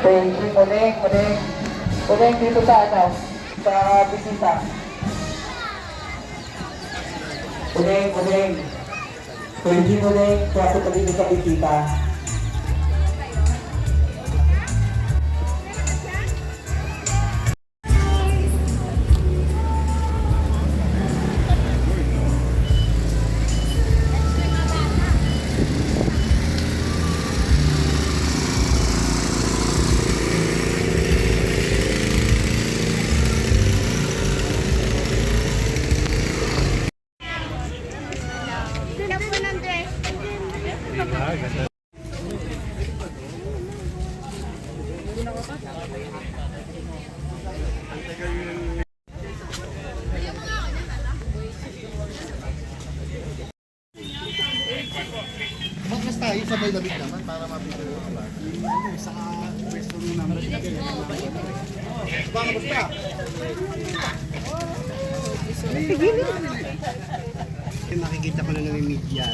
Pudeng dito sa ano, sa bisita. Pudeng. Pudeng, pasok ka dito sa bisita. Mas tayo sa may labig naman para mapito yung iba. Sa pwesto rin naman. Baka basta. Nakikita ko na namimidya.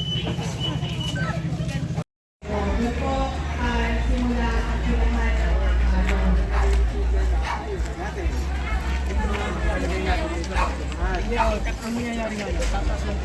Ang nangyayari ngayon, tatas lang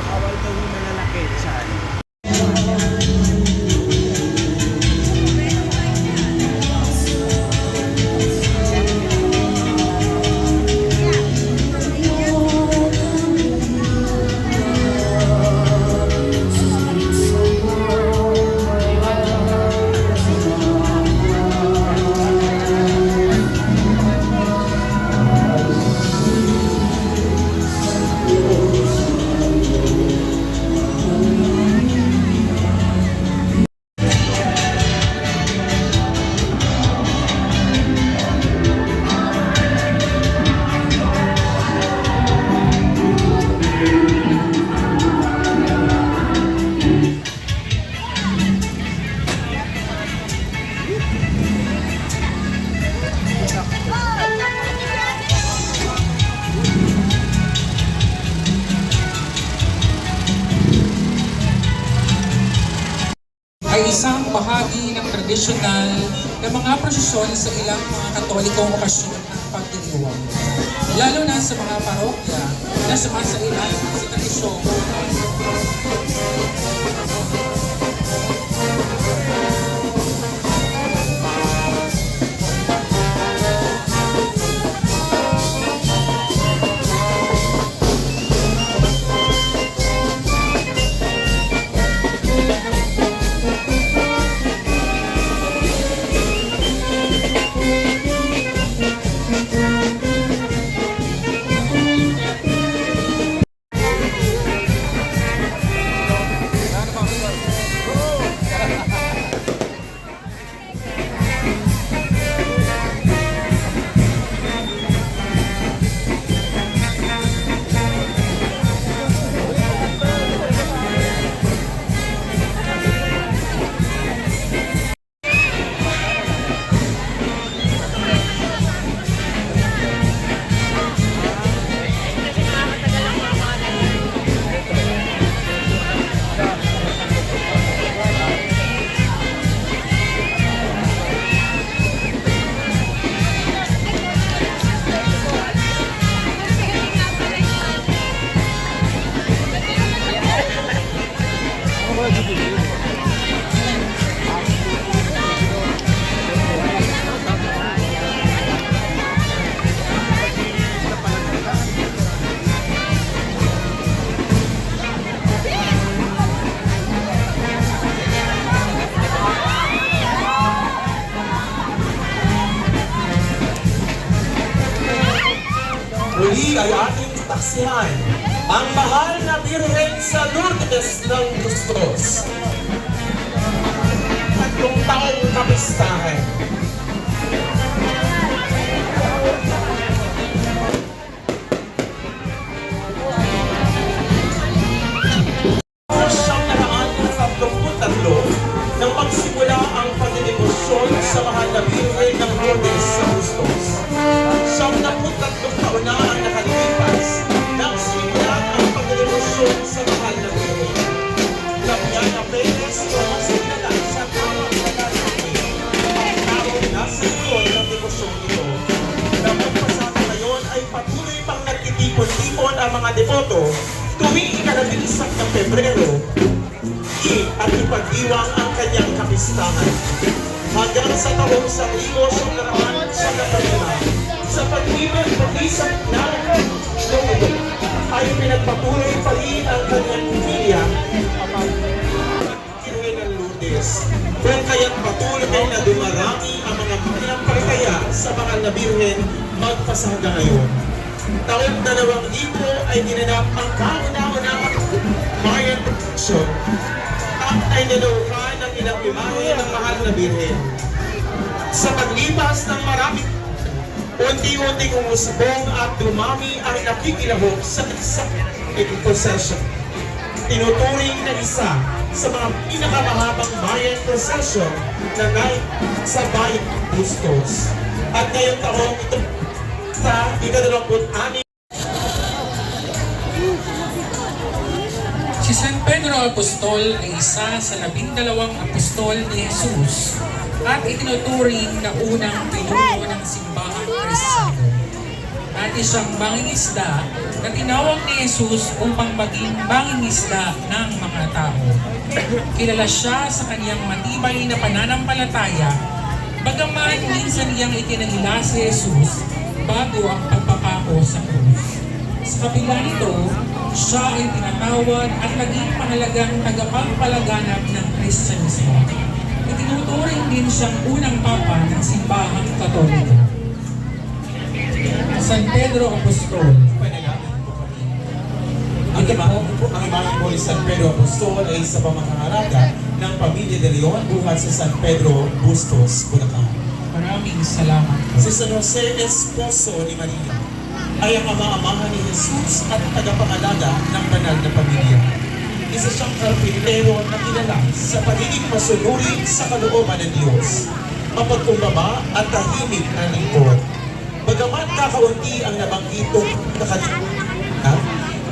bawal daw yung malalaki dyan. Ay isang bahagi ng tradisyonal na mga prosesyon sa ilang mga katolikong okasyon ng pagdiriwang. Lalo na sa mga parokya na sumasailalim sa tradisyon. Muli ay ating taksihan ang mahal na Birhen sa Lourdes ng Bustos. 3 taong kapistahan. Siyang naraan sa 33 magtipon ang mga devoto tuwing ika-11 ng Pebrero at ipagdiwang ang kanyang kapistahan. Hanggang sa taong 1995 sa pag-ibig-pag-isang ng Lord ay pinagpatuloy pa rin ang kanyang pamilya Inuwi ng Lourdes. Kung kaya't patuloy na dumarami ang mga pinampalataya sa mahal na Birhen magpasahanggang ngayon. Taong 2000 ay ginanap ang kauna-unahang Marian Procession at ay niluhan ng ilang imahe ng mahal na Birhen. Sa paglipas ng maraming unti-unting umusbong at dumami ang nakikilahok sa isang procession. Tinuturing na isa sa mga pinakamahabang Marian Procession na ngayon sa Bayan Bustos. At ngayong taong ito sa ika-26 Si San Pedro Apostol ay isa sa 12 apostol ni Jesus at itinuturing na unang pinuno ng simbahang Kristiyano. Dati siyang mangingisda na tinawag ni Jesus upang maging mangingisda ng mga tao. Kilala siya sa kanyang matibay na pananampalataya, bagaman minsan niyang itinahila si Jesus bago ang pagpapako sa krus. Sa kabila nito, siya ay tinatawag at naging mahalagang tagapagpalaganap ng Kristyanismo. Itinuturing din siyang unang papa ng simbahang Katoliko. San Pedro Apostol. Ang imahe po ni San Pedro Apostol ay sa pamangangalaga ng pamilya de Leon buhat sa San Pedro Bustos, Bulacan. Maraming salamat. Si San Jose Esposo ni Maria ay ang ama-amahan ni Jesus at tagapangalaga ng banal na pamilya. Isa siyang karpintero na kilala sa pagiging masunurin sa kalooban ng Diyos, mapagkumbaba at tahimik na lingkod. Bagaman kakaunti ang nabanggitong nakalimutan,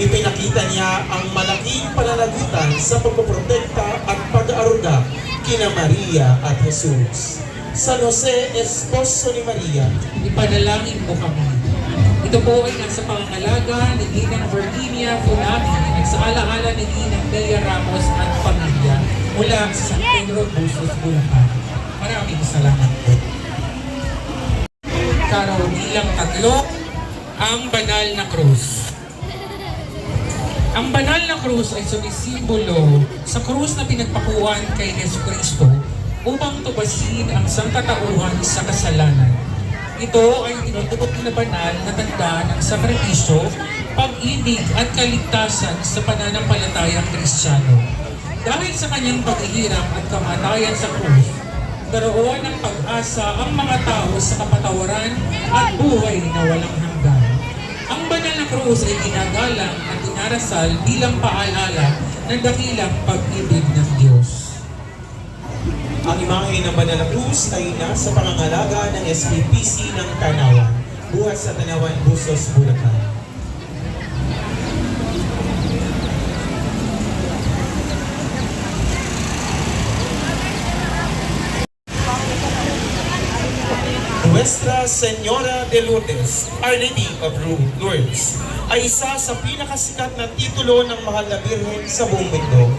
ipinakita niya ang malaking pananagutan sa pagpoprotekta at pag-aaruga kina Maria at Jesus. San Jose Esposo ni Maria, Ipanalangin mo kami. Ito po ay nasa pangangalaga ni Ginang Virginia Funami at sa alaala ni Ginang Delia Ramos at pamilya mula sa San Pedro Bustos, Bulacan. Maraming salamat po. Karaw bilang 3, ang banal na krus. Ang banal na krus ay sumisimbolo sa krus na pinagpakuan kay Jesucristo upang tubasin ang sangkatauhan sa kasalanan. Ito ay tinututok na banal na tanda ng sakripisyo, pag-ibig at kaligtasan sa pananampalatayang Kristiyano. Dahil sa kanyang paghihirap at kamatayan sa krus, karoon ng pag-asa ang mga tao sa kapatawaran at buhay na walang hanggan. Ang banal na krus ay ginagalang at dinarasal bilang paalala ng dakilang pag-ibig ng Diyos. ang imahe ng Banal na Cruz ay nasa pangangalaga ng SPPC ng Tanawan, buhat sa Tanawan, Bustos, Bulacan. Nuestra Señora de Lourdes, Our Lady of Lourdes, ay isa sa pinakasikat na titulo ng mahal na Birhen sa buong mundo.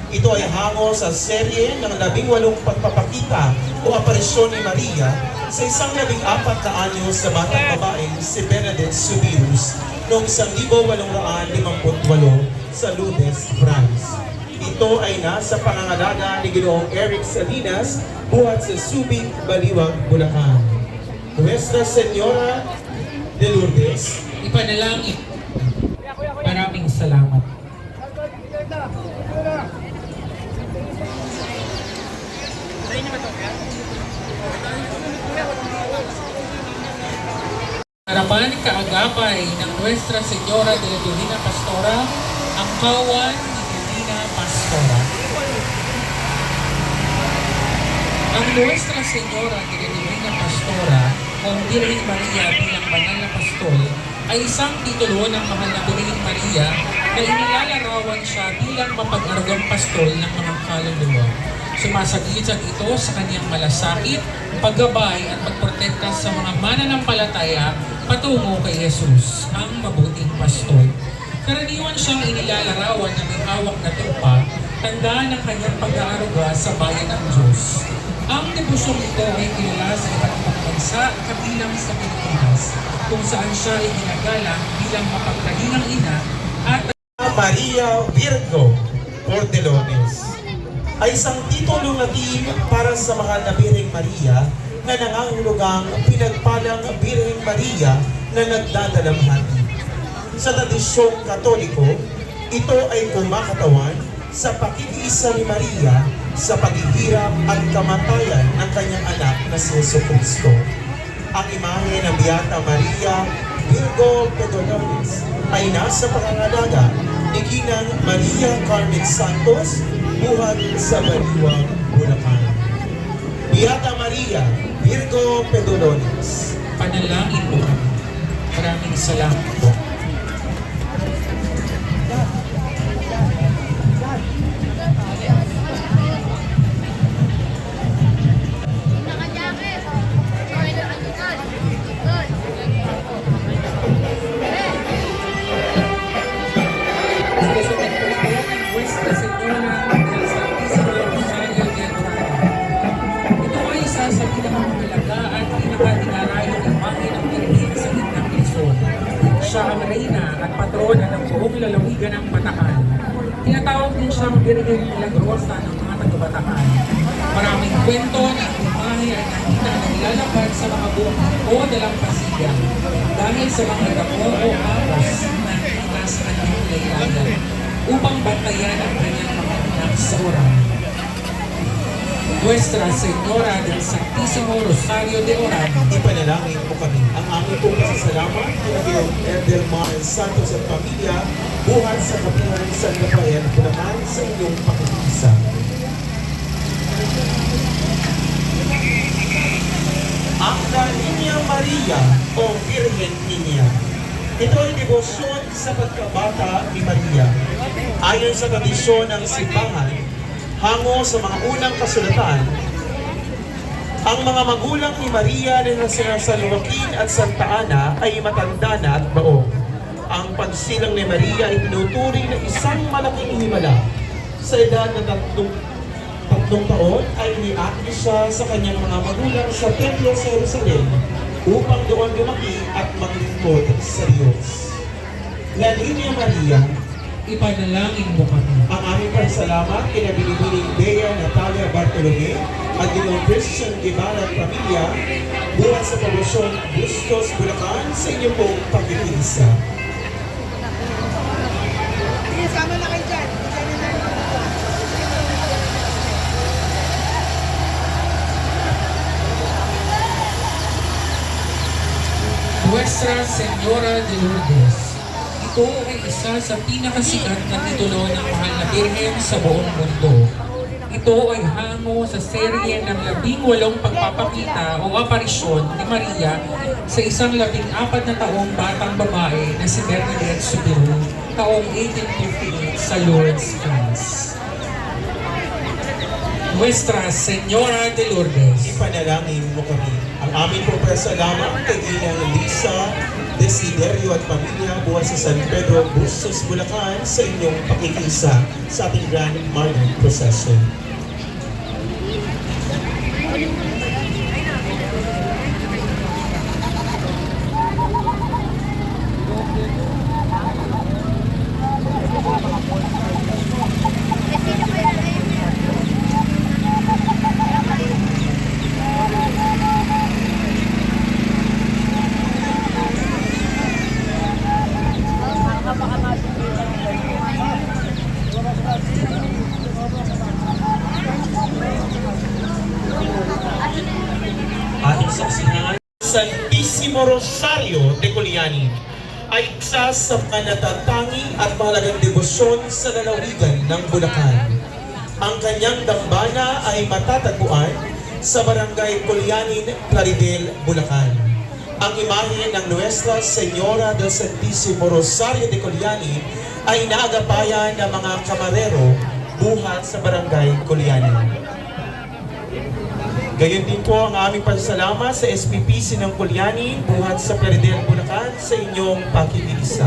Ito ay hango sa serye ng 18 pagpapakita o aparisyon ni Maria sa isang 14 na anyos sa batang babaeng si Bernadette Subirus noong 1858 sa Lourdes, France. Ito ay nasa pangangalaga ni Ginoong Eric Salinas, buhat sa Subic, Baliwag, Bulacan. Nuestra Señora de Lourdes, Ipanalangin. Maraming salamat. Harapan kaagapay ng Nuestra Señora de la Divina Pastora, ang kawan ni Divina Pastora. Ang Nuestra Señora de la Divina Pastora o Birhen Maria bilang banal na pastol ay isang titulo ng mahal na Birhen Maria na inilalarawan siya bilang mapag-arugang pastol ng mga kaluluwa. Sumasagisag ito sa kanyang malasakit, paggabay at pagprotekta sa mga mananampalataya patungo kay Jesus, ang mabuting pastor. Karaniwan siyang inilalarawan na may hawak na tupa, tandaan ng kanyang pag-aaruga sa bayan ng Diyos. Ang debusyong ito ay kilala sa iba't ibang bansa kabilang sa Pilipinas, kung saan siya ay ginagalang bilang mapagkalingang ina at Maria Virgo Portelones ay isang titulo na team para sa mahal na Birheng Maria na nangangahulugang pinagpalang Birheng Maria na nagdadalamhati. Sa tradisyong Katoliko, ito ay kumakatawan sa pakikiisa ni Maria sa paghihirap at kamatayan ng kanyang anak na si Jesucristo. Ang imahe ng Beata Maria Virgo Portelones ay nasa pangangalaga ni Ginang Maria Carmen Santos, buhat sa Baliwag, Bulacan. Beata Maria Virgo Portelones, panalangin mo kami. Maraming salamat po. Siya ang reyna at patrona ng buong lalawigan ng Bataan. Tinatawag din siyang Birheng Milagrosa ng mga taga-Bataan. Maraming kwento na ang imahe ay nakita na nilalakad sa mga bukid o dalampasigan dahil sa mga damo o agos na nasa kanyang laylayan upang bantayan ang kanyang mga anak sa oran. Nuestra Señora del Santísimo Rosario de Oran, ipanalangin mo kami. Ang aming pong pasasalamat kay Ginoong Edelmar Santos at pamilya, buhat sa Kapihan San Rafael, Bulacan, sa inyong pakikiisa. Ang La Niña Maria o Virgen Niña. Ito ay debosyon sa pagkabata ni Maria. Ayon sa tradisyon ng simbahan, hango sa mga unang kasulatan, ang mga magulang ni Maria na nasa San Joaquin at Santa Ana ay matanda na at baong. Ang pagsilang ni Maria ay tinuturing na isang malaking himala. Sa edad na tatlong taon ay iniakit siya sa kanyang mga magulang sa Templo sa Jerusalem upang doon lumaki at maglingkod sa Diyos. La Niña Maria, ipanalangin mo kami. ang aming pasalamat kina Binibining Bea Natalia Bartolome at Ginoong Christian Guevara at pamilya buhat sa Poblasyon Bustos, Bulacan sa inyong pong pagkikinsa. Sama na kayo dyan. Nuestra Señora de Lourdes. Ito ay isa sa pinakasikat na titulo ng mahal na Birhen sa buong mundo. Ito ay hango sa serye ng 18 pagpapakita o aparisyon ni Maria sa isang 14 na taong batang babae na si Bernadette Soubirous taong 1858 sa Lourdes, France. Nuestra Señora de Lourdes. Ipanalangin mo kami. Ang aming pong pasalamat kay Ginang Lisa Desiderio at pamilya buhat sa San Pedro, Bustos, Bulacan sa inyong pakikisa sa ating Grand Martyr Procession. Ating saksihan, Santísimo Rosario de Coliani ay isa sa mga natatangi at mahalagang debosyon sa lalawigan ng Bulacan. Ang kanyang dambana ay matatagpuan sa Barangay Colianin, Plaridel, Bulacan. Ang imahe ng Nuestra Señora del Santísimo Rosario de Coliani ay naagapayan ng mga kamarero buhat sa Barangay Colianin. Gayon din po ang aming pasasalamat sa SPP Sinang Culiani, buhat sa Plaridel, Bulacan, sa inyong pakikisa.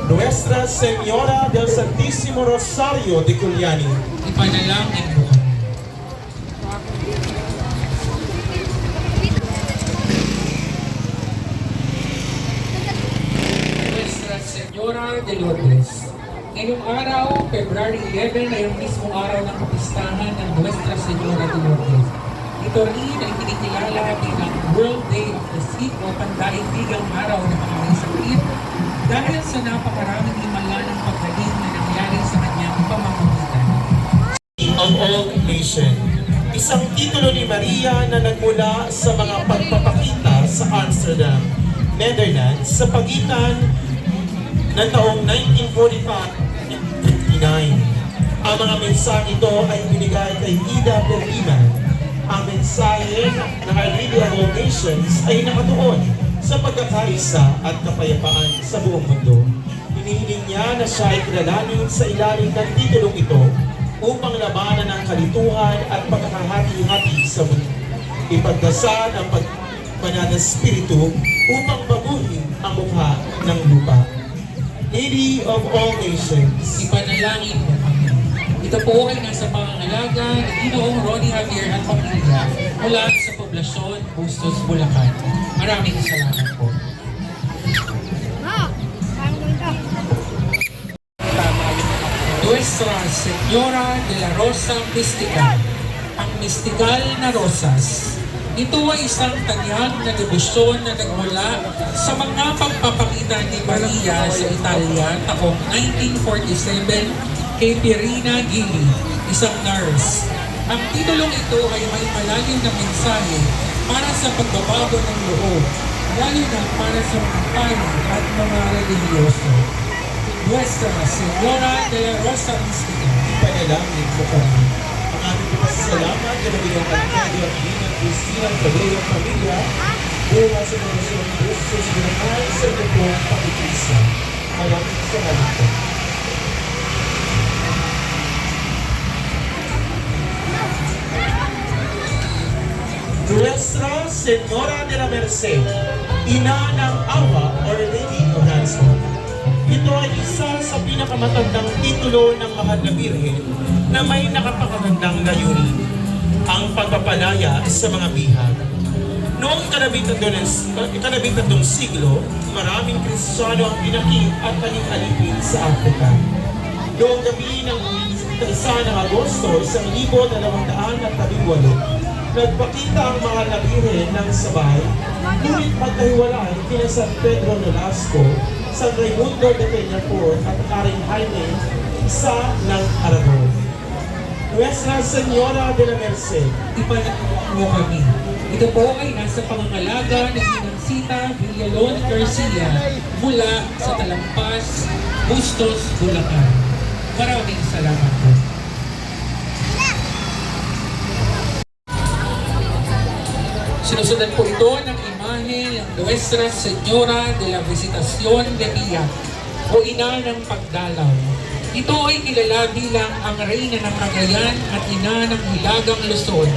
Nuestra Señora del Santísimo Rosario de Culiani, Ipanalangin mo kami. Nuestra Señora de Lourdes. Ngayong araw, February 11, ay ang mismong araw ng kapistahan ng Nuestra Señora de Lourdes. Ito rin ay kinikilala bilang World Day of the Sick o pandaigdigang araw ng mga may sakit dahil sa napakaraming himala ng paggaling na nangyari sa kanyang pamamagitan. of all nations. Isang titulo ni Maria na nagmula sa mga pagpapakita sa Amsterdam, Netherlands sa pagitan ng taong 1945-1959. Ang mga mensahe ito ay binigay kay Ida Perliman. Ang mensahe ng Our Lady of All Nations ay nakatuon sa pagkakaisa at kapayapaan sa buong mundo. Hinihiling niya na siya ay kilalanin sa ilalim ng titulong ito upang labanan ang kalituhan at pagkakahati-hati sa mundo. Ipagdasal ang pagbanal ng Espiritu upang baguhin ang mukha ng lupa. Lady of All Nations, Ipanalangin mo kami. Ito po ay nasa pangangalaga ng Ginoong Ronnie Javier at pamilya mula sa poblasyon Bustos, Bulacan. Maraming salamat po. Nuestra Señora de la Rosa Mystica, ang mistikal na rosas. Ito ay isang tanyag na debosyon na nagmula sa mga pagpapakita ni Maria sa Italia taong 1947 kay Pierina Gili, isang nurse. Ang titulong ito ay may malalim na mensahe para sa pagbabago ng loob, lalo na para sa mga pari at mga religyoso. Nuestra Señora de la Rosa Mystica, ipanalangin mo kami. Ang aming pasasalamat na nabigyan kay Pedro at Gina Cristina Cabello at pamilya buwa sa Panginoon Bustos Bulacan sa iyo pong pakikisa. Maraming salamat po. Nuestra Señora de la Merced, Ina ng Awa or Lady of Ransom. Ito ay isa sa pinakamatandang titulo ng Mahal na Birhen na may nakapakagandang layunin, ang pagpapalaya sa mga bihag. Noong ikalabing-tatlong siglo, maraming Kristiyano ang pinakip at naging alipin sa Afrika. Noong gabi ng 1 ng Agosto, 1218, nagpakita ang Mahal na Birhen ng sabay, ngunit magkahiwalay kina San Pedro Nolasco, San Raimundo de Peñafort at Karing Jaime, isa ng Aragon. Nuestra Señora de la Merced, ipanalangin mo kami. Ito po ay nasa pangangalaga ng Inansita Villalon Garcia mula sa Talampas, Bustos, Bulacan. Maraming salamat po. Sinusundan po ito ng imahe ng Nuestra Señora de la Visitación de Villa o Ina ng Pagdalaw. Ito ay kilala bilang ang Reyna ng Cagayan at Ina ng Hilagang Luzon.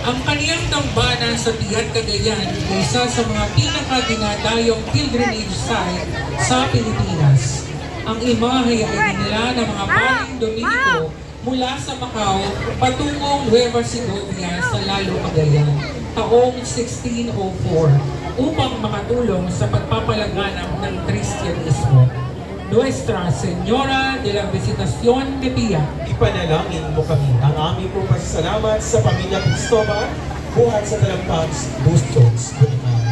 Ang kaniyang dambana sa Piat Cagayan ay isa sa mga pinakadinadayong pilgrimage site sa Pilipinas. Ang imahe ay dinala ng mga paring Dominico mula sa Macau patungong Nueva Segovia sa Lalo, Cagayan taong 1604 upang makatulong sa pagpapalaganap ng Kristyanismo. Nuestra Señora de la Visitación de Pia, ipanalangin mo kami. Ang aming po pasasalamat sa pamilya Cristobal, buhat sa Talampas, Bustos, Bulacan.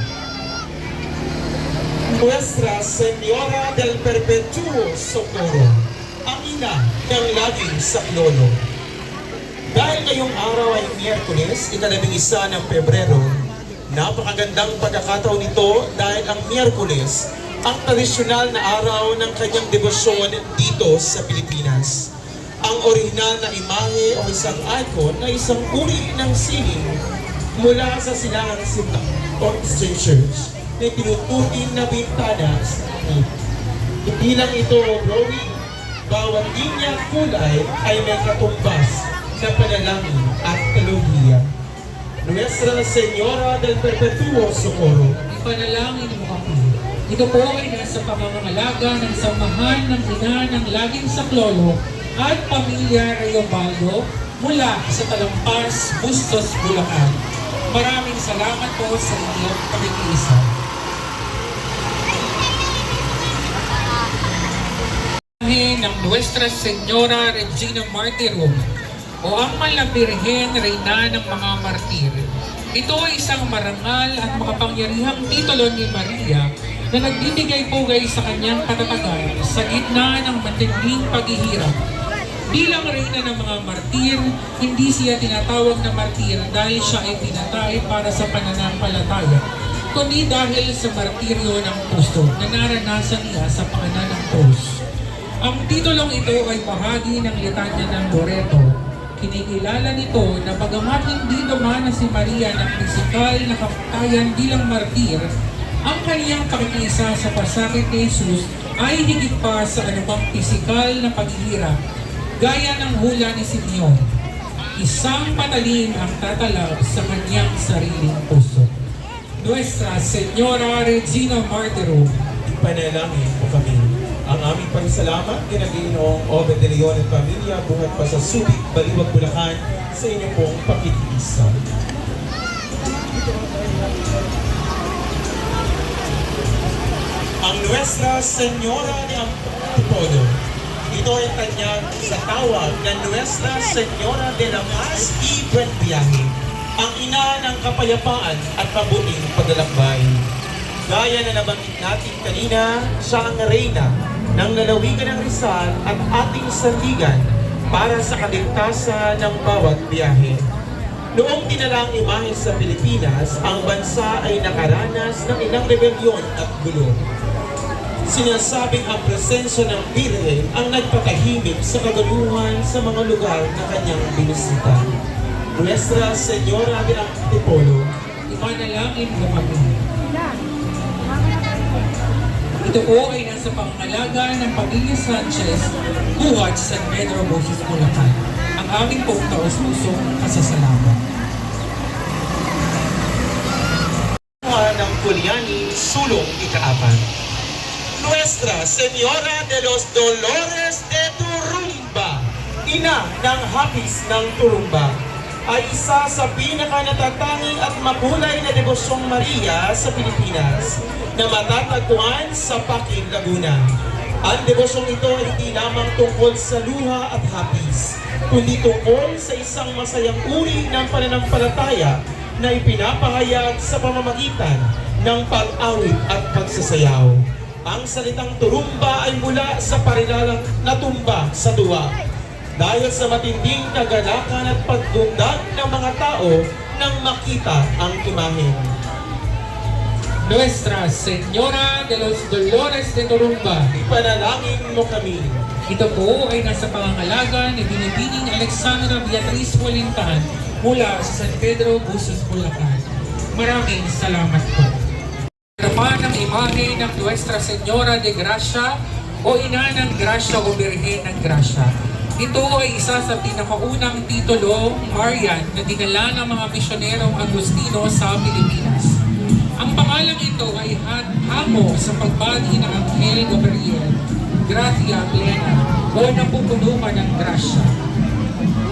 Nuestra Señora del Perpetuo Socorro, ang ina ng laging saklolo. Dahil ngayong araw ay Miyerkules, 11 ng Pebrero, napakagandang pagkakataon nito dahil ang Miyerkules ang tradisyonal na araw ng kanyang debosyon dito sa Pilipinas. Ang orihinal na imahe o isang icon na isang uri ng sining mula sa silangang St. Augustine Church na tinututin na bintana sa Hindi lang ito drawing, bawat linya at kulay ay may katumbas na panalangin at teolohiya. Nuestra Señora del Perpetuo Socorro, Ipanalangin mo kami. Ito po ay nasa pamamalaga ng samahan ng ina ng laging saklolo at pamilya Reyobaldo mula sa Talampas, Bustos, Bulacan. Maraming salamat po sa inyong pakikiisa. Ng Nuestra Señora Regina Martyrum o ang Malabirhen Reyna ng mga Martir. Ito ay isang marangal at makapangyarihang titulo ni Maria na nagbibigay pugay sa kanyang katatagan sa gitna ng matinding paghihirap. Bilang reyna ng mga martir, hindi siya tinatawag na martir dahil siya ay pinatay para sa pananampalataya, kundi dahil sa martiryo ng puso na naranasan niya sa pakanan ng krus. Ang titulong ito ay bahagi ng litanya ng Loreto. Kinikilala nito na bagamat hindi dumana si Maria ng pisikal na kamatayan bilang martir, ang kanyang pakikiisa sa pasakit ni Jesus ay higit pa sa anumang pisikal na paghihirap, gaya ng hula ni Simeon. Isang patalim ang tatalab sa kanyang sariling puso. Nuestra Señora Regina Martyrum, panalangin po kami. Ang aming pagsalamat kina Ginoong Obed de Leon at pamilya buhat pa sa Subic, Baliwag, Bulacan sa inyong pong pakikiisa. Ang Nuestra Señora de Antipolo. Ito ay tanyag sa tawag na Nuestra Señora de la Paz y Buen Viaje, ang ina ng kapayapaan at mabuting paglalakbay. Gaya na nabanggit natin kanina, siya ang reyna ng lalawigan ng Rizal at ating sandigan para sa kaligtasan ng bawat biyahe. Noong dinala ang imahe sa Pilipinas, ang bansa ay nakaranas ng ilang rebelyon at gulo. Sinasabing ang presensya ng Birhen ang nagpatahimik sa kaguluhan sa mga lugar na kanyang binisita. Nuestra Señora de Antipolo, ipanalangin mo kami. Ito po ay nasa pangangalaga ng pamilya Sanchez, buhat sa San Pedro, Boses, Bulacan. Ang aming pong taos-pusong pasasalamat. ng Culiani, Sulong, Ikaapan. Nuestra Señora de los Dolores de Turumba, ina ng hapis ng Turumba, ay isa sa pinaka-natatanging at makulay na debosyong Maria sa Pilipinas na matatagpuan sa Paquin, Laguna. Ang debosyong ito ay hindi lamang tungkol sa luha at hapis, kundi tungkol sa isang masayang uri ng pananampalataya na ipinapahayag sa pamamagitan ng pag-awit at pagsasayaw. Ang salitang turumba ay mula sa parilalang natumba sa duwa dahil sa matinding kagalakan at pagdundag ng mga tao nang makita ang imahen. Nuestra Señora de los Dolores de Turumba, Ipanalangin mo kami. ito po ay nasa pangangalaga ni Binibining Alexandra Beatriz Walintan mula sa San Pedro, Busos, Bulacan. Maraming salamat po. Naman ang imahe ng Nuestra Señora de Gracia o Ina ng Gracia o Birhen ng Gracia. Ito ay isa sa pinakaunang titulo Marian na dinala ng mga misyonerong Agustino sa Pilipinas. Ang pangalang ito ay hango sa pagbati ng Anghel Gabriel, Gracia Plena o napupuno ka ng Gracia.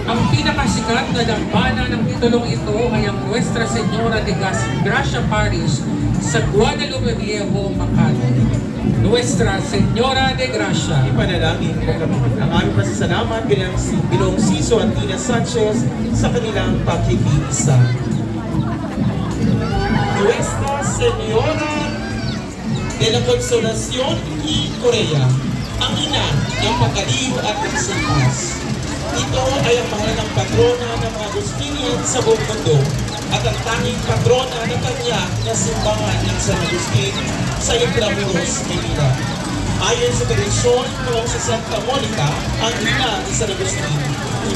Ang pinakasikat na dambana ng titulong ito ay ang Nuestra Señora de Gracia Parish sa Guadalupe Viejo, Makati. Nuestra Señora de Gracia. Ipanalangin mo kami. Ang aming pasasalamat Ginoong Siso at Tina Sanchez sa kanilang pakikiisa. Nuestra Señora de la Consolación y Korea, ang ina ng pagkaliw at pagsipas. Ito ay ang mahalagang patrona ng mga Agustinian sa buong mundo at ang tanging patrona ng kanya na simbahan ng San Agustin sa Intramuros, Manila. Ayon sa tradisyon noong sa Santa Monica, ang ina ni San Agustin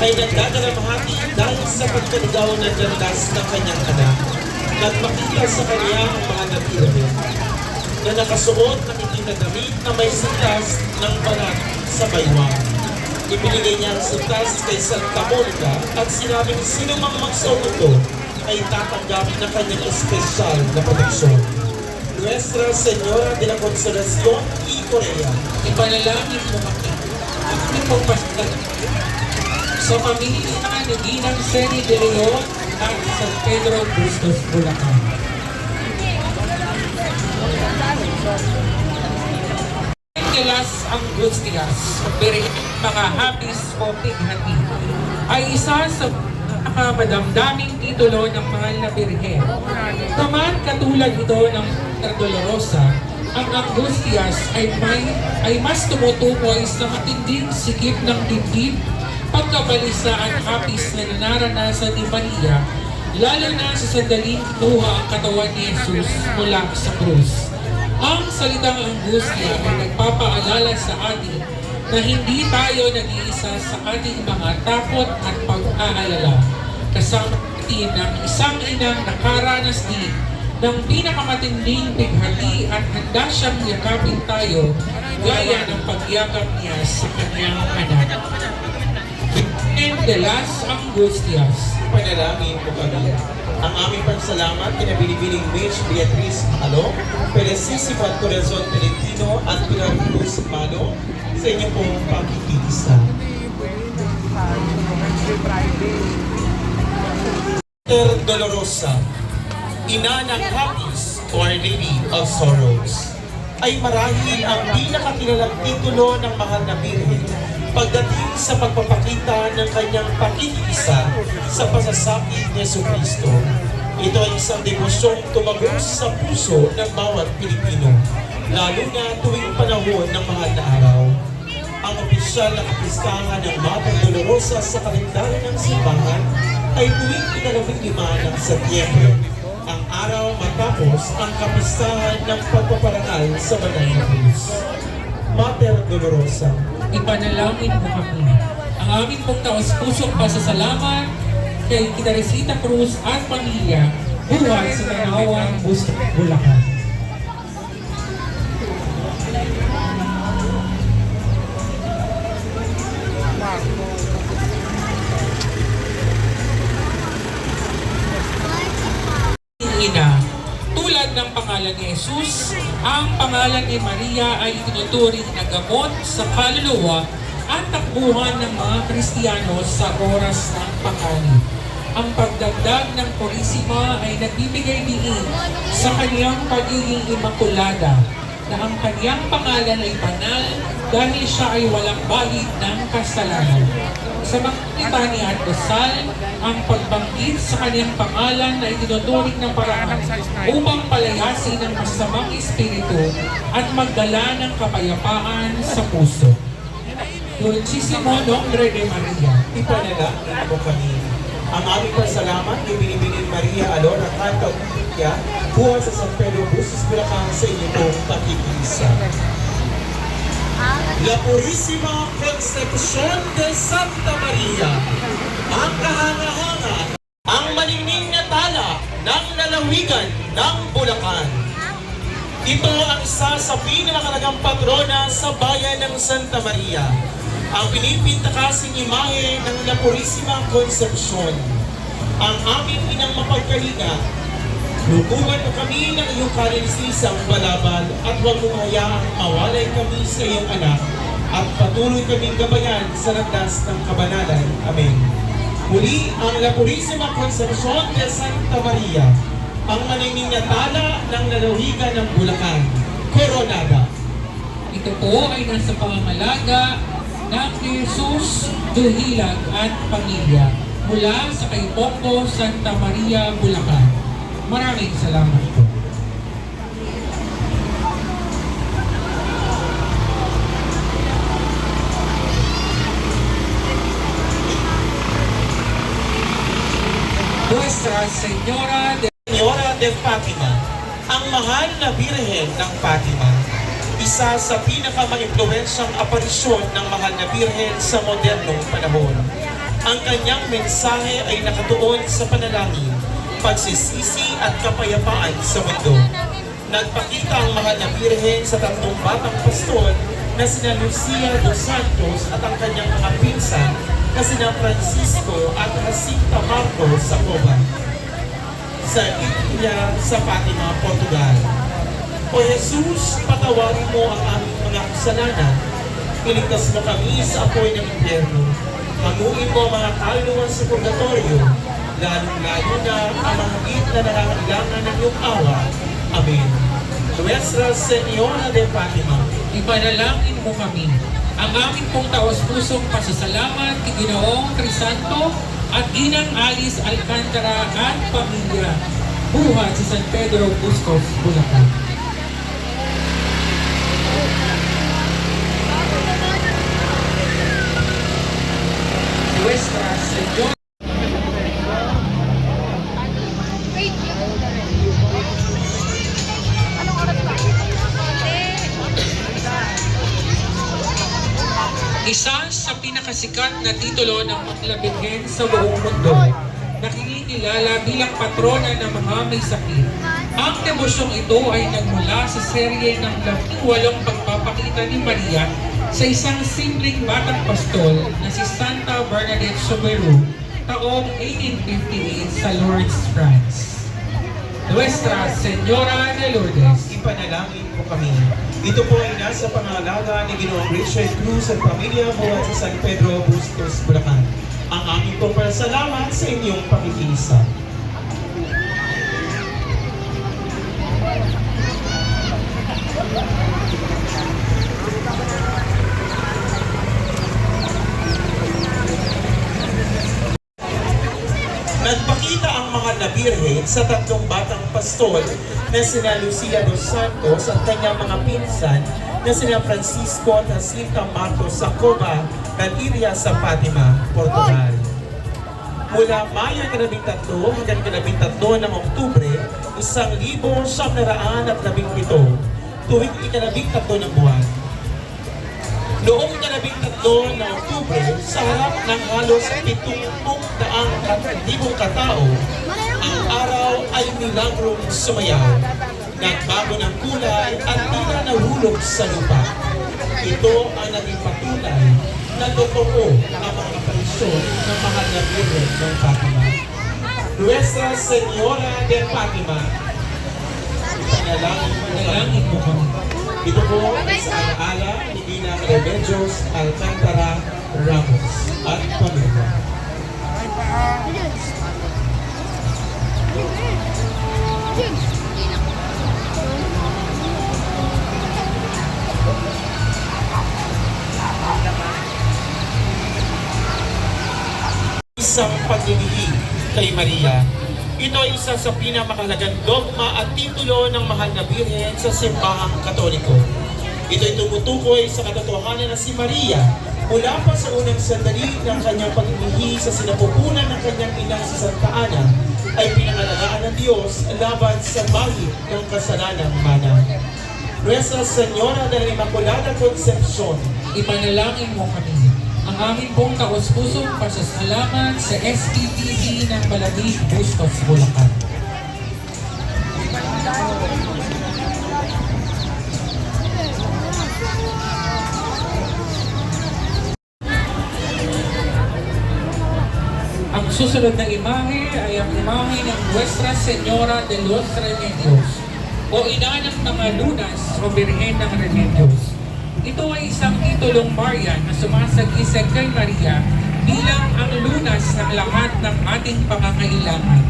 ay nagdadalamhati dahil sa pagkaligaw ng landas ng kanyang anak. Nagmakita sa kanya ang mga nabirhen na nakasuot ng kanyang damit na may sintas ng balat sa baywang. Ibinigay niya ang sintas kay Santa Monica at sinabing sino mang magsuot ito ay tatanggap ng kanyang espesyal na proteksyon. Nuestra Señora de la Consolación y Corea. Ipanalangin mo kami at ipagpastan sa pamilya ni Ginang Seni de Leon at San Pedro Bustos, Bulacan. De las Angustias, mga hapis o pighati, ay isa sa nakamadamdaming titulo ng mahal na Birhen. Naman katulad ito ng Mother Dolorosa, ang Angustias ay mas tumutukoy sa matinding sikip ng dibdib, pagkabalisa at hapis na naranasan ni Maria, lalo na sa sandaling kinuha ang katawan ni Jesus mula sa krus. Ang salitang angustia ay nagpapaalala sa atin na hindi tayo nag-iisa sa ating mga takot at pag-aalala. Kasama natin ng isang inang nakaranas din ng pinakamatinding bighati at handa siyang yakapin tayo gaya ng pagyakap niya sa kanyang anak. And the last Angustias. Panalangin po kami. Ang aming pagsalamat kina Binibining Mitch, Beatriz Malo, Peresisima Corazon Pelentino at Pilar Cruz Malo sa inyong pong pagkikisa. Mother Dolorosa, ina ng Hapis o Our Lady of Sorrows, ay marahil ang pinakakilalang titulo ng mahal na Birhen pagdating sa pagpapakita ng kanyang pakikisa sa pasasakit ni Jesucristo. Ito ay isang devosyong tumagos sa puso ng bawat Pilipino, lalo na tuwing panahon ng mahal na araw. Ang opisyal na kapistahan ng Mother Dolorosa sa kalendaryo ng simbahan ay tuwing ika-15 ng Setyembre, ang araw matapos ang kapistahan ng pagpaparangal sa Banal na Cruz. Mother Dolorosa, Ipanalangin mo kami. Ang aming pong taos-pusong pasasalamat kay Teresita Cruz at pamilya buhay sa Tanawang Bustos, Bulacan. Ina, tulad ng pangalan ni Jesus, ang pangalan ni Maria ay itinuturing na gamot sa kaluluwa at takbuhan ng mga Kristiyano sa oras ng panganib. Ang pagdagdag ng Purisima ay nagbibigay diin sa kanyang pagiging imakulada, na ang kanyang pangalan ay banal dahil siya ay walang bahid ng kasalanan. Sa makikita ni Dasal, ang pagbanggit sa kanyang pangalan na itinuturing ng paraan upang palayasin ng masamang espiritu at magdala ng kapayapaan sa puso. Dulcissimo Nombre de Maria. ipanalangin po kami. Ang aming pasalamat kay Binibining Maria Alora Canta Upitia, buwan sa San Pedro Bustos, Bulacan sa inyong pong pakikisa. La Purísima Concepción de Santa Maria, ang kahanga-hanga, ang malingning na tala ng lalawigan ng Bulacan. Ito ang isa sa pinamakalagang patrona sa bayan ng Santa Maria, ang pinipintakasing imahe ng La Purísima Concepción. Ang aming inang mapagkalinga, lukuhan mo kami ng iyong kalinisisang balabal at huwag mong hayaang mawalay kami sa iyong anak at patuloy kaming gabayan sa landas ng kabanalan. Amen. Muli ang La Purísima Concepción de Santa Maria, ang maningning na tala ng lalawigan ng Bulacan, Coronada. Ito po ay nasa pamamalaga ng Jesus Duhilag at pamilya mula sa kay Poco Santa Maria, Bulacan. Maraming salamat po. Nuestra Señora de Fatima, ang mahal na Birhen ng Fatima, isa sa pinakamaimpluwensyang aparisyon ng mahal na Birhen sa modernong panahon. Ang kanyang mensahe ay nakatuon sa panalangin, pagsisisi at kapayapaan sa mundo. Nagpakita ang mahal na birhen sa tatlong batang pastol na sina Lucia dos Santos at ang kanyang mga pinsan na sina Francisco at Jacinta Marcos sa Cuba. Sa India sa Fatima, Portugal. O Jesus, patawarin mo ang aming mga kasalanan. Iligtas mo kami sa apoy ng impyerno. Hamuin mo ang mga kaluluwa sa purgatorio, lalong-lalo na ang mga higit na nangangailangan ng iyong awa. Amen. Nuestra Señora de Fatima, Ipanalangin mo kami. Ang aming pong taos-pusong pasasalamat kay Ginoong Crisanto at Ginang Alice Alcantara at pamilya. Buhat sa San Pedro Bustos, Bulacan. Nuestra Señora. Anong oras ba? Isa sa pinakasikat na titulo ng Maklabighen sa buong mundo na kinikilala bilang patrona ng mga may sakit. Ang debosyong ito ay nagmula sa serye ng 18 pagpapakita ni Maria sa isang simpleng batang pastol na si Santa Bernadette Soubirous taong 1858 sa Lourdes, France. Nuestra Señora de Lourdes, ipanalangin mo kami. Ito po ay nasa pangalaga ni Ginoong Richard Cruz at pamilya buhat sa San Pedro Bustos, Bulacan. Ang aming pong pasalamat sa inyong pakikiisa. Nagpakita ang mga nabirhen sa tatlong batang pastol na sina Lucia dos Santos at kanyang mga pinsan na sina Francisco at Jacinta Marcos sa Cuba, Galiria sa Fatima, Portugal. Mula Mayo 13 hanggang 13 ng Oktubre, 1917, tuwing 13 ng buwan. Noong 13 ng Oktubre, sa harap ng halos 70,000 katao, ang araw ay milagrong sumayaw. Nagbago ng kulay at tila nahulog sa lupa. Ito ang naging patunay na totoo ang mga apalisyon ng mahal na Birhen ng Fatima. Nuestra Señora de Fatima, panalangin mo kami. ito po ay sa alaala ni Ginang Remedios Alcantara Ramos at pamilya. Isang paglilihim kay Maria. Ito ay isa sa pinamakahalagang dogma at titulo ng mahal na Birhen sa simbahang Katoliko. Ito ay tumutukoy sa katotohanan na si Maria mula pa sa unang sandali ng kanyang paglilihi sa sinapupunan ng kanyang inang si Santa Ana ay pinangalagaan ng Diyos laban sa bahid ng kasalanang mana. Nuestra Señora de la Inmaculada Concepcion, Ipanalangin mo kami. Ang aming pong taos-pusong pasasalamat sa SPTV ng Balagig, Bustos, Bulacan. Ang susunod na imahe ay ang imahe ng Nuestra Señora de los Remedios o Ina ng mga Lunas o Birhen ng Remedios. Ito ay isang titulong Marian na sumasagisag kay Maria bilang ang lunas ng lahat ng ating pangangailangan.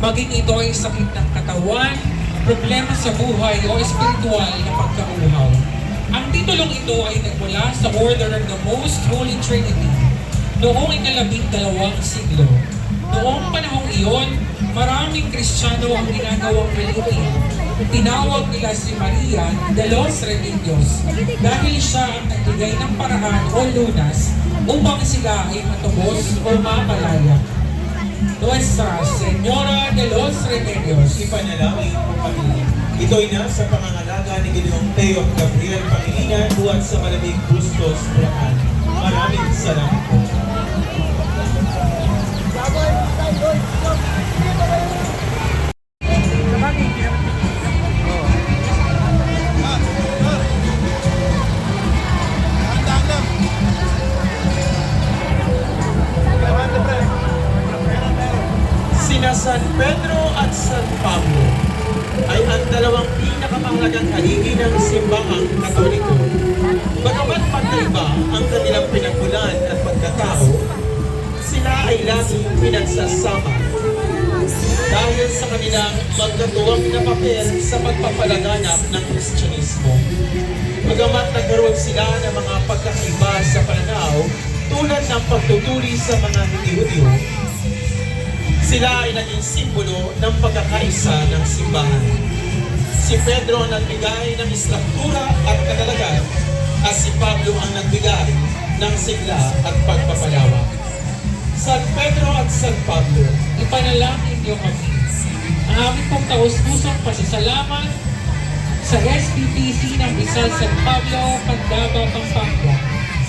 Maging ito ay sakit ng katawan, problema sa buhay o espiritual na pagkauhaw. Ang titulong ito ay nagmula sa Order of the Most Holy Trinity noong 12 siglo. Noong panahong iyon, maraming Kristiyano ang ginagawang religion. Tinawag nila si Maria de los Remedios dahil siya ang nagbigay ng paraan o lunas upang sila ay matubos o mapalaya. Nuestra Señora de los Remedios, ipanalangin mo kami. Ito ay nasa pangangalaga ni Ginoong Teo Gabriel Pangilinan buhat sa Malamig, Bustos, Bulacan. Maraming salamat po. Sina San Pedro at San Pablo ay ang dalawang pinakamahalagang haligi ng simbahang Katoliko. Bagamat magkaiba ang kanilang pinagmulan at pagkatao, sila ay laging pinagsasama dahil sa kanilang magkatuwang na papel sa pagpapalaganap ng Kristyanismo. Bagamat nagkaroon sila ng mga pagkakaiba sa pananaw tulad ng pagtuturi sa mga Hudyo, sila ay naging simbolo ng pagkakaisa ng simbahan. Si Pedro ang nagbigay ng istruktura at katalagan at si Pablo ang nagbigay ng sigla at pagpapalawak. San Pedro at San Pablo, Ipanalangin niyo kami. Ang aming pong taus-pusong pasasalamat sa SPPC ng Rizal San Pablo, Pandaba, Pampanga.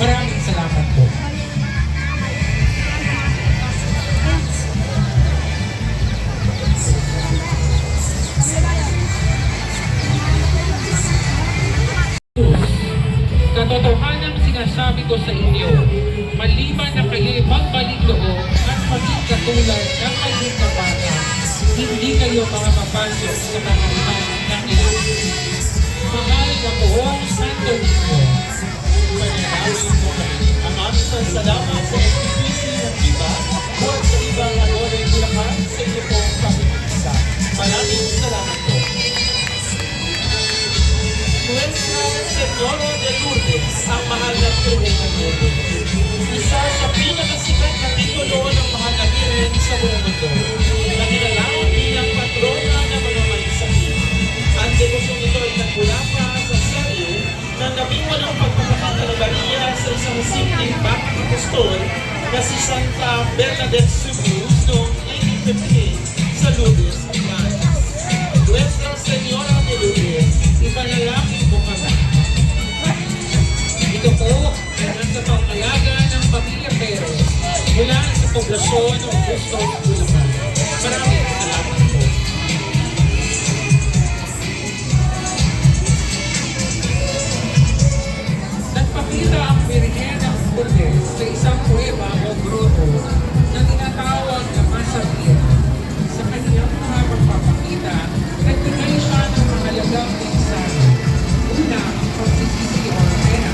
Maraming salamat po. Katotohanan sinasabi ko sa inyo, maliban na kayo'y magbalik loob at maging katulad ng kayong kabata, hindi kayo makapapasok sa kaharian ng langit. Mahal na buong Santo Niño, panalangin mo kami. Ang aming salamat sa SPPC ng iba, buwan sa ibang Anoray Bulacan sa inyo pong kapitisa. Maraming salamat po. Nuestra Señora de Lourdes, ang mahal na Birhen ng Lourdes. Isa sa pinakasikat na titulo ng mga nabiren sa buong mundo, na kinalaman bilang patrona ng mga may sakit. Ang debosyon nito ay nagmula pa sa seryo ng 18 pagpapakatalabariya sa isang simpleng bakang apostol na si Santa Bernadette Subius noong 1858 sa Lourdes, France. Nuestra Señora de Lourdes, ipanalangin mo kami. ito po ay nasa pangalaga ng Pamilya Perez mula sa poblasyon ng Augusto, Bulacan. Maraming salamat po. Nagpakita ang Birhen ng Lourdes sa isang kuweba o grupo na tinatawag na Masabir. Sa kanyang mga pagpapakita, nagbigay siya ng mahalagang mensahe. Una, ang pagsisisi o pena.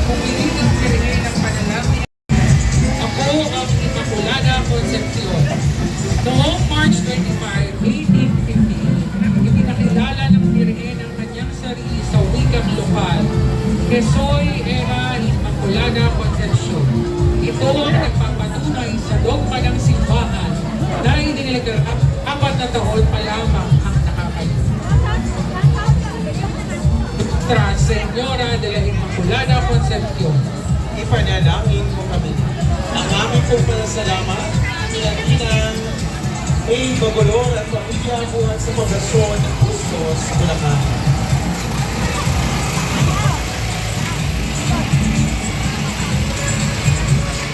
Pumilit ang Birhen ng panalangin. Ako ang Immaculada Concepcion. Noong March 25, 1850, ipinakilala ng Birhen ang kanyang sarili sa wikang lokal. Que soy era Immaculada Concepcion. Ito ang nagpapatunay sa dogma ng simbahan dahil dinilagang 4 na taon pa lamang ang nakakalimutan. Nuestra Señora de la Immaculada Concepcion, Ipanalangin mo kami. Ang aming pong pasasalamat, pinaginang may Bagolor at pamilya buwan sa poblasyon ng Bustos, Bulacan.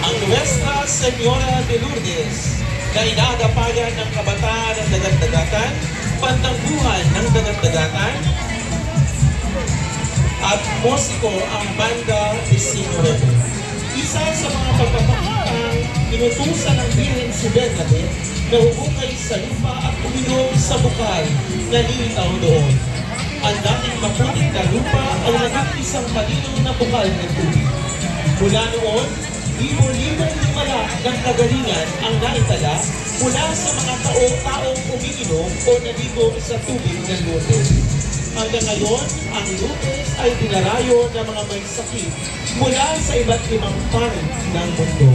Ang Nuestra Señora de Lourdes na inagapayan ng kabataan ng Dagat-Dagatan, pantangguhan ng Dagat-Dagatan, at musiko ang Banda de Sinorete. Isa sa mga pagpapakitang inutusan ng Birhen si Bernadette na hubukay sa lupa at uminom sa bukal na lilitaw doon. Ang dating maputing na lupa ay naging isang malinaw na bukal ng tubig. Mula noon, libo-libong lumala ng kagalingan ang naitala mula sa mga taong umiinom o naligo sa tubig ng Lourdes. Hanggang ngayon, ang Lourdes ay dinarayo ng mga may sakit mula sa iba't ibang panig ng mundo.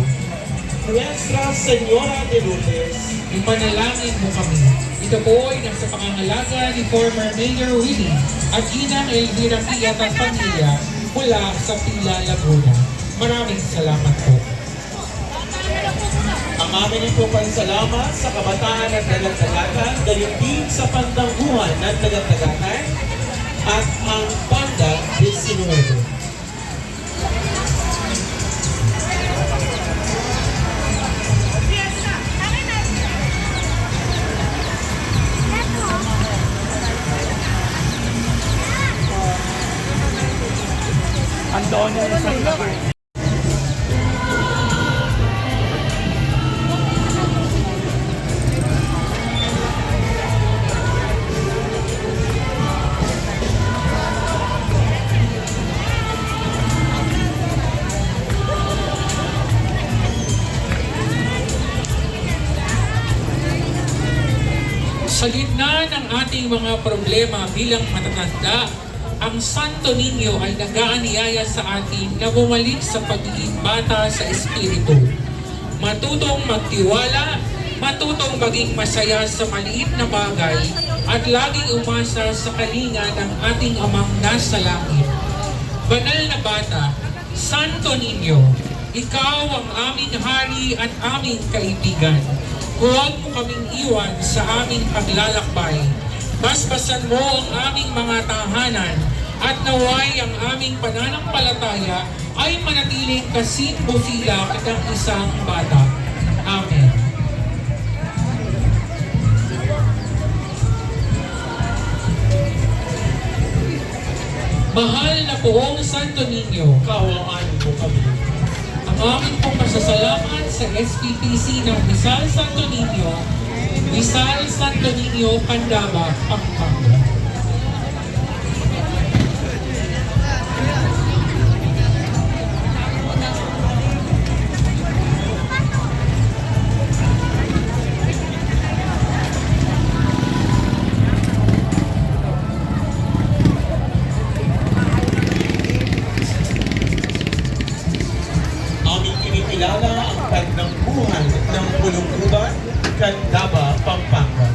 Nuestra Señora de Lourdes, ipanalangin mo kami. Ito po ay nasa pangangalaga ni former Mayor Willie at Ginang Elvira Piat at pamilya mula sa Pila, Laguna. Maraming salamat po. ang amin po pansalamat sa kabataan at Dagat-Dagatan, gayon din sa pantangguhan ng Dagat-Dagatan at ang Banda de Sinorete. Antonio sa Sa gitna ng ating mga problema bilang matatanda, ang Santo Niño ay nag-aanyaya sa atin na bumalik sa pagiging bata sa Espiritu. Matutong magtiwala, matutong maging masaya sa maliit na bagay, at laging umasa sa kalinga ng ating Amang nasa langit. Banal na bata, Santo Niño, ikaw ang aming hari at aming kaibigan. Huwag mo kaming iwan sa aming paglalakbay. Basbasan mo ang aming mga tahanan at naway ang aming pananampalataya ay manatiling kasing busilak ng isang bata. Amen. Mahal na poong Santo Niño, Kawaan mo kami. ang aming pong pasasalamat sa SPPC ng Rizal Santo Niño, Rizal Santo Niño, Candaba, Pampanga. Aming kinikilala ang kandang buhay ng Bulong-Uban, Candaba, Pampanga.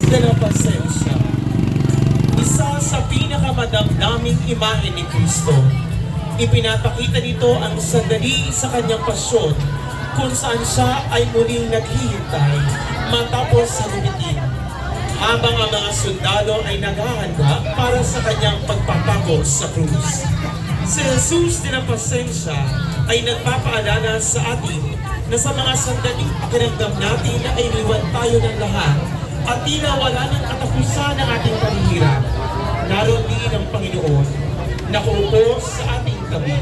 De la Pasensya, isa sa pinakamadamdaming imahe ni Kristo. Ipinapakita nito ang sandali sa kanyang pasyon kung saan siya ay muling naghihintay matapos sa lumitin, habang ang mga sundalo ay naghahanda para sa kanyang pagpapako sa krus. Si Jesus de la Pasensya ay nagpapaalala sa atin na sa mga sandaling pakiramdam natin ay iniwan tayo ng lahat at tila wala ng katapusan ng ating paghihirap. Naroon din ang Panginoon, nakaupo sa ating tabi,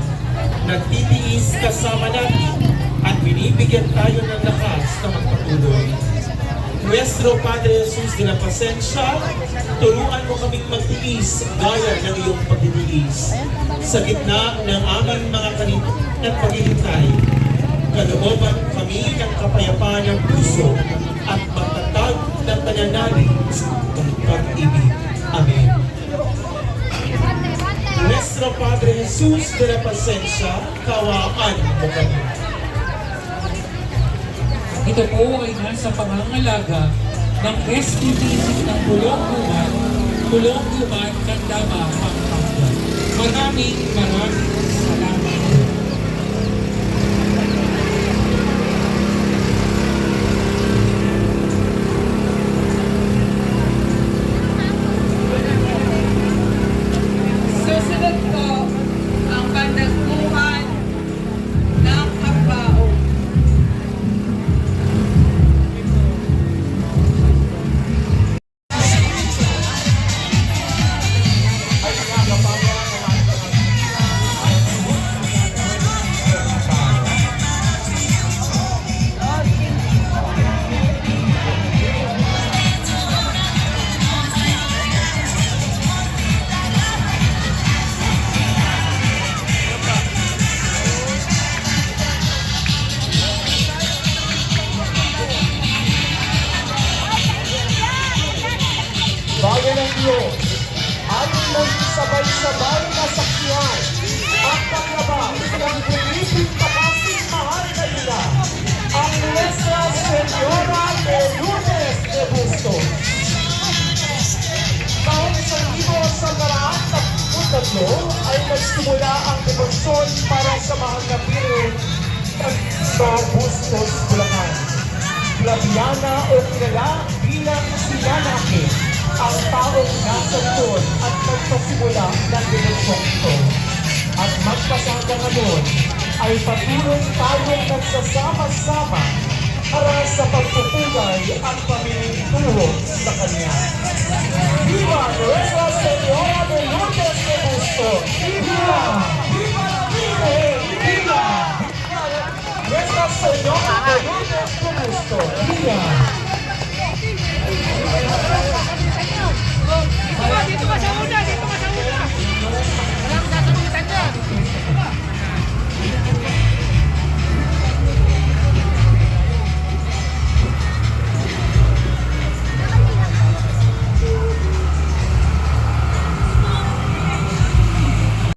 nagtitiis kasama natin at binibigyan tayo ng lakas na magpatuloy. Nuestro Padre Jesus de la Pasensya, turuan mo kaming magtiis gaya ng iyong pagtitiis. Sa gitna ng aming mga kanito at paghihintay, kalooban kami ng kapayapaan ng puso at matatag ng pananalig sa pag-ibig. Amen. Nuestro Padre Jesus de la Pasensya, kawaan mo kami. Ito po ay nasa pangangalaga ng SPPC ng Bulong-Uban, Candaba, Pampanga. Maraming salamat po. Susunod po ang pandagbuhan ng Pagbao. Bayan ng Diyos, ating magsabay-sabay na saksihan ang paglabas ng Pilipin Pakasing Mahal na Ina, ang Nuestra Señora de Lourdes de Bustos. Taong 1933 ay nagsimula ang debosyon para sa mahal na Birhen sa Bustos, Bulacan. Labiana o kilala bilang si Yanake, ang taong nasa likod at nagpasimula ng debosyon ito. At magpasangga ngayon ay patuloy tayong nagsasama-sama para sa pagpupugay at pamilituro sa Kanya. Viva Nuestra Señora de Lourdes de Bustos! Viva! Viva la Virgen!